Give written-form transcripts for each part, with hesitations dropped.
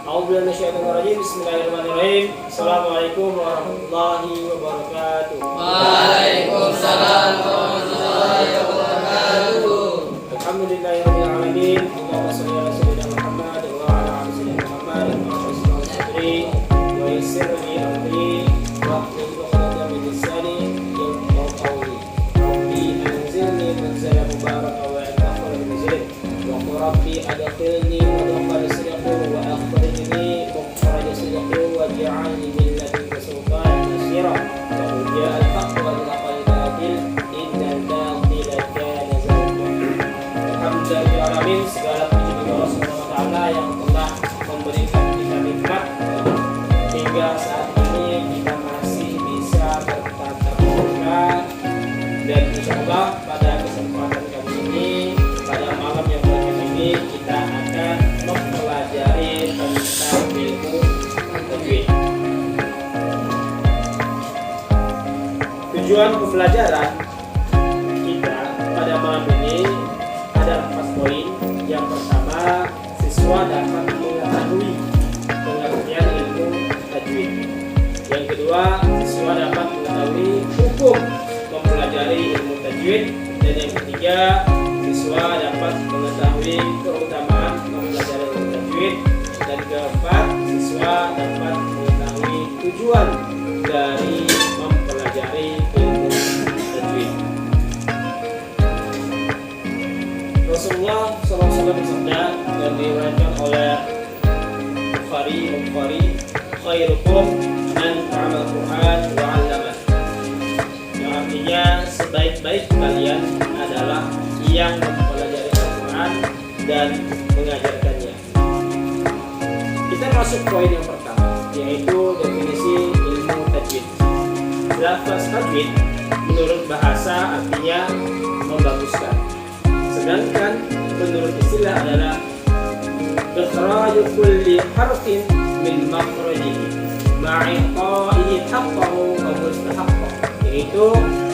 Bismillahirrahmanirrahim. Assalamualaikum warahmatullahi wabarakatuh. Waalaikumsalam warahmatullahi wabarakatuh. Alhamdulillahirabbil alamin. Allahumma shalli ala sayyidina Muhammad wa ala ali sayyidina Muhammad wa sadri wa yassir li amri wa hlul 'uqdatam min lisani yafqahu qawli. Rabbi anzilni manzalan mubarakan wa anta khairul munzilin. Wa qul rabbi adkhilni mudkhala sidqin wa akhrijni مخرج صدق واجعلني من لدنك سلطانا نصيرا وقل جاء الحق وزهق الباطل إن الباطل كان زهوقا. Alhamdulillahirrahmanirrahim. Segala puji bagi Allah Subhanahu wa taala yang telah memberikan kita nikmat hingga saat ini kita masih bisa bertatap muka, dan insyaallah pada kesempatan kali ini, pada malam yang berkah ini, kita akan mempelajari tentang ilmu tajwid. Tujuan pembelajaran kita pada malam ini ada 4 poin. Yang pertama, siswa dapat mengetahui pengertian ilmu tajwid. Yang kedua, siswa dapat mengetahui hukum mempelajari ilmu tajwid. Dan yang ketiga, siswa dapat mengetahui keutamaan mempelajari ilmu tajwid. Dan keempat, siswa dapat mengetahui tujuan dari mempelajari ilmu tajwid. Rasulullah SAW bersabda dan diriwayatkan oleh Bukhari, khairukum man ta'allama al-Qur'an wa 'allama. Yang artinya sebaik-baik kalian adalah yang mempelajari Al-Qur'an dan mengajarkannya. Kita masuk poin yang pertama, yaitu definisi ilmu tajwid. Lafaz tajwid menurut bahasa artinya membaguskan, sedangkan menurut istilah adalah ikhraju kulli harfin min makhrajihi ma'iqa'ihi haqqahu wa mustahaqqahu, yaitu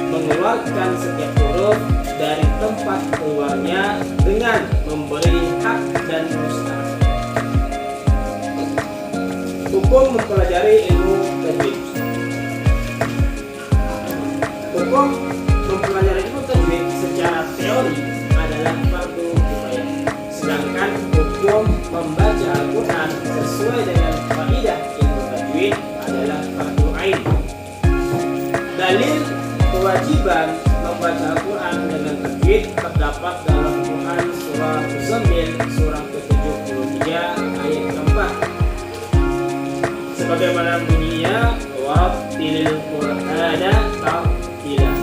mengeluarkan setiap huruf dari tempat keluarnya dengan memberi hak dan mustahak. Hukum mempelajari ilmu tajwid. Hukum mempelajari ilmu tajwid secara teori adalah fardu kifayah, sedangkan hukum membaca Al-Quran sesuai dengan kaidah ilmu tajwid adalah fardu ain. Dalil kewajiban membaca Al-Quran dengan tajwid terdapat dalam Quran surah Muzammil surah ke-73 ayat keempat. Sebagaimana bunyinya warattilil Qur'ana tartila.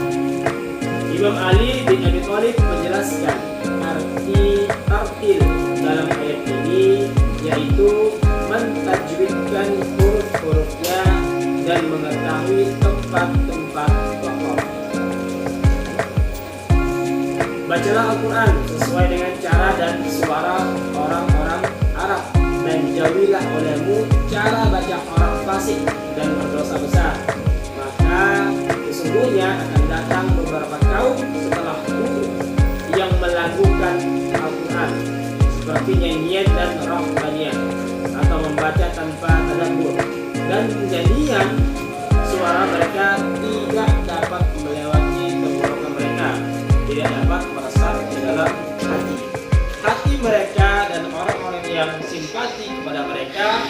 Imam Ali bin Abi Thalib menjelaskan arti tartil dalam ayat ini, yaitu mentajwidkan huruf-hurufnya dan mengetahui tempat-tempat pokok. Bacalah Al-Quran sesuai dengan cara dan suara orang-orang Arab, dan jauhilah olehmu cara baca orang fasik dan berdosa besar. Maka sesungguhnya akan datang beberapa kaum setelahmu yang melakukan Al-Quran seperti nyanyian dan rohbaniyah, atau membaca tanpa tadabbur, dan nyanyian suara mereka tidak dapat melewati tenggorokan mereka, tidak dapat meresap di dalam hati. Hati mereka dan orang-orang yang simpati kepada mereka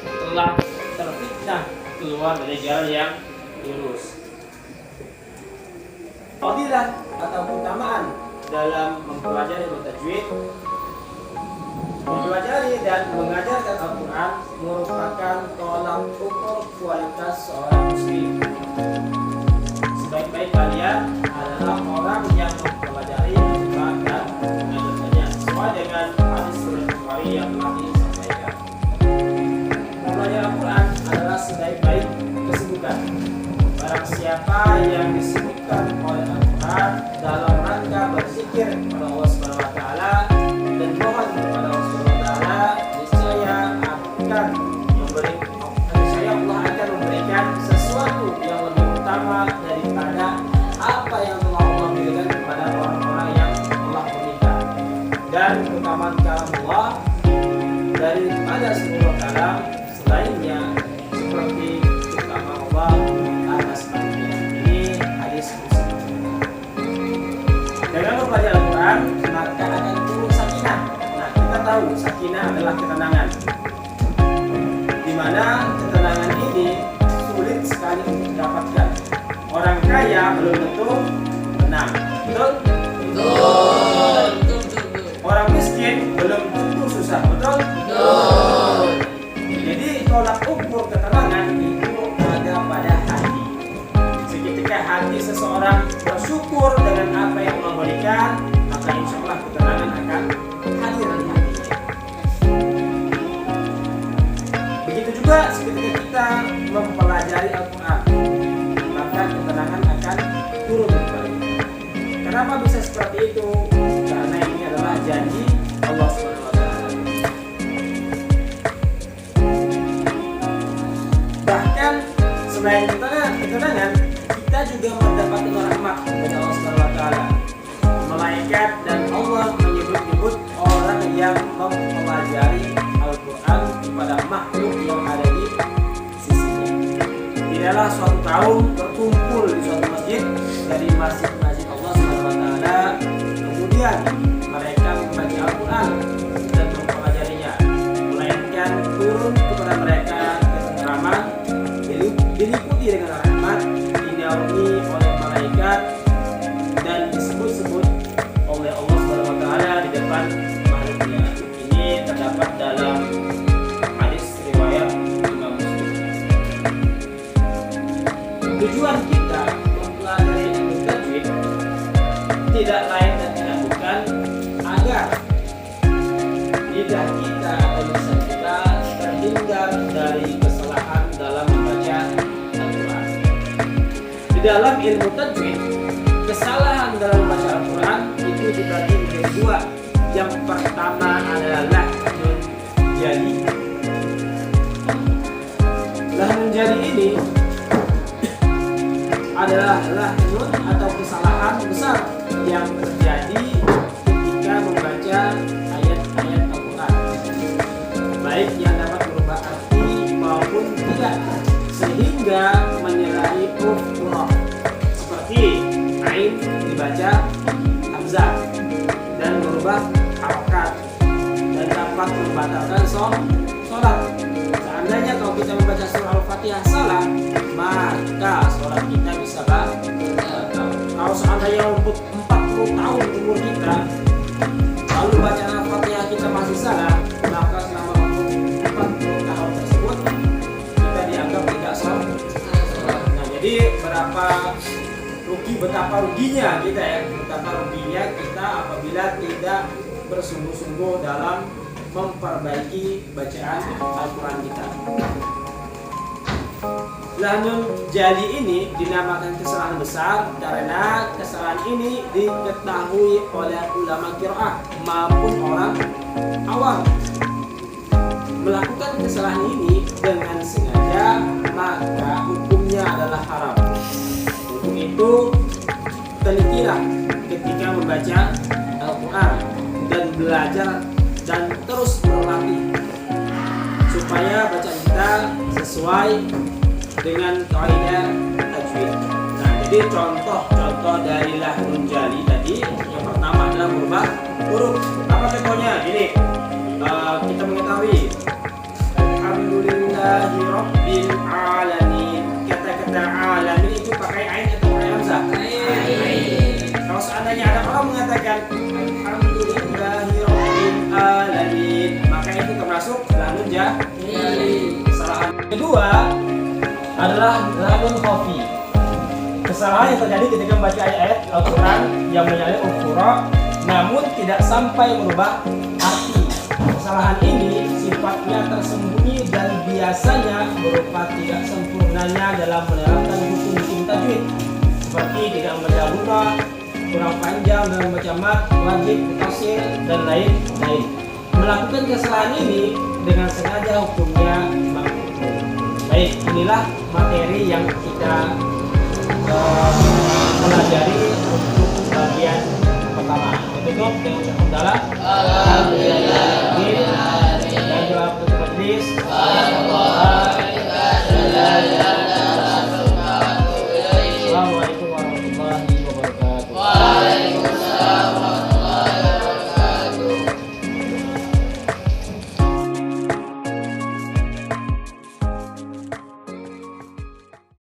telah terfitnah keluar dari jalan yang lurus. Fadilah atau keutamaan dalam mempelajari ilmu tajwid. Mempelajari dan mengajarkan Al-Quran merupakan tolak ukur kualitas seorang muslim. Sebaik-baik kalian adalah orang yang mempelajari Al-Quran dan mengajarkannya, sesuai dengan hadis riwayat Bukhari yang telah disampaikan. Mempelajari Al-Quran adalah sebaik-baik kesibukan. Barang siapa yang disibukkan oleh Al-Quran dalam rangka berzikir kepada Allah Subhanahu wa taala dan mohon kepada Allah Subhanahu wa taala, niscaya Allah akan memberikan sesuatu yang lebih utama daripada apa yang telah Allah berikan kepada orang-orang yang telah meminta. Dan keutamaan kalam Allah daripada seluruh kalam selainnya seperti ciptaan Allah atas manusia. Ini hadis Muslim. Dengan membaca Al-Quran maka akan turun sakinah. Nah, kita tahu sakinah adalah ketenangan, di mana ketenangan ini sulit sekali untuk didapatkan. Orang kaya belum tentu tenang, betul? Betul. Orang miskin belum tentu susah, betul? Betul. Jadi tolak ukur ketenangan itu ada pada hati. Seketika hati seseorang bersyukur dengan apa yang Allah berikan, maka insya Allah ketenangan akan hadir di hatinya. Begitu juga seketika kita mempelajari Al-Quran, maka ketenangan akan turun kepada kita. Kenapa bisa seperti itu? Karena ini adalah janji Allah SWT. Bahkan selain ketenangan, kita juga mendapatkan rahmat dari Allah SWT. Malaikat dan Allah menyebut-nyebut orang yang mempelajari Al-Quran kepada makhluk yang ada di sisinya. Tidaklah suatu kaum berkumpul di suatu masjid dari masjid-masjid Allah SWT, kemudian mereka membaca Al-Quran dan mempelajarinya, melainkan turun kepada mereka ketentraman, diliputi dengan rahmat, dinaungi oleh malaikat, dan disebut-sebut oleh Allah SWT di depan makhluknya. Ini terdapat dalam hadis riwayat Imam Muslim. Tujuan kita mempelajari ilmu tajwid tidak lain dan tidak bukan agar lidah kita atau lisan kita terhindar dari kesalahan dalam membaca Al-Quran. Di dalam ilmu tajwid, kesalahan dalam membaca Al-Quran itu dibagi menjadi dua. Yang pertama adalah nun jali. Nun jali ini adalah lahnun atau kesalahan besar yang terjadi ketika membaca ayat-ayat Al-Quran, baik yang dapat berubah arti maupun tidak, sehingga menyalahi huruf, seperti ain dibaca hamzah dan berubah harokat dan dapat membatalkan sholat. Seandainya kalau kita membaca surah Al-Fatihah salah, maka sholat kita bisa batal. Kalau seandainya luput 40 tahun umur kita, lalu bacaan Al-Fatihah kita masih salah, maka selama 40 tahun tersebut kita dianggap tidak sholat. Nah, jadi betapa ruginya kita ya, betapa ruginya kita apabila tidak bersungguh-sungguh dalam memperbaiki bacaan Al-Quran kita. Nun jali ini dinamakan kesalahan besar karena kesalahan ini diketahui oleh ulama qiraah maupun orang awam. Melakukan kesalahan ini dengan sengaja maka hukumnya adalah haram. Untuk itu telitilah ketika membaca Al-Quran dan belajar dan terus berlatih supaya bacaan kita sesuai dengan kaidah tajwid. Nah, jadi contoh dari nun jali tadi yang pertama adalah merubah huruf. Apa contohnya? Gini, kita mengetahui Alhamdulillahi Rabbil Alamin. Kata-kata alamin itu pakai ain atau pakai hamzah? Ain. Kalau seandainya ada orang mengatakan Alhamdulillahi Rabbil Alamin, maka itu termasuk nun jali. Kesalahan kedua adalah nun khafi. Kesalahan yang terjadi ketika membaca ayat-ayat Al-Quran yang menyalahi huruf namun tidak sampai merubah arti. Kesalahan ini sifatnya tersembunyi dan biasanya berupa tidak sempurnanya dalam menerapkan hukum-hukum tajwid, seperti tidak membaca huruf, kurang panjang dalam membaca mat, wajib, mutasir, dan lain-lain. Melakukan kesalahan ini dengan sengaja hukumnya makruh. Baik, inilah materi yang kita pelajari untuk bagian pertama. Tutup dengan hamdalah.